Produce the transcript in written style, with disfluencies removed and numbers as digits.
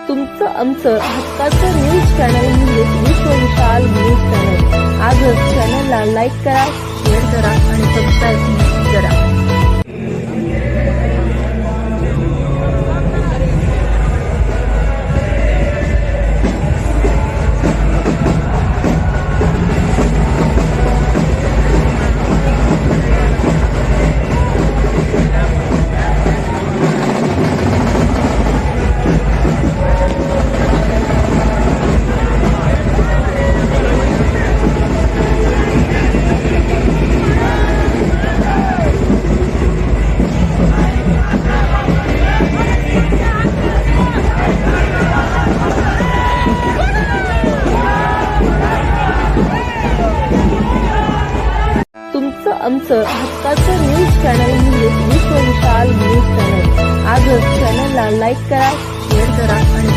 तुमचं आमचं हक्काचं न्यूज चॅनल म्हणजेच विश्व विशाल न्यूज चॅनल। आजच चॅनलला लाईक करा, शेअर करा आणि सबस्क्राईब करा। तुमचं आमचं हक्काचं न्यूज चॅनल म्हणजेच विश्व विशाल न्यूज चॅनल। आजच चॅनलला लाईक करा, शेअर करा आणि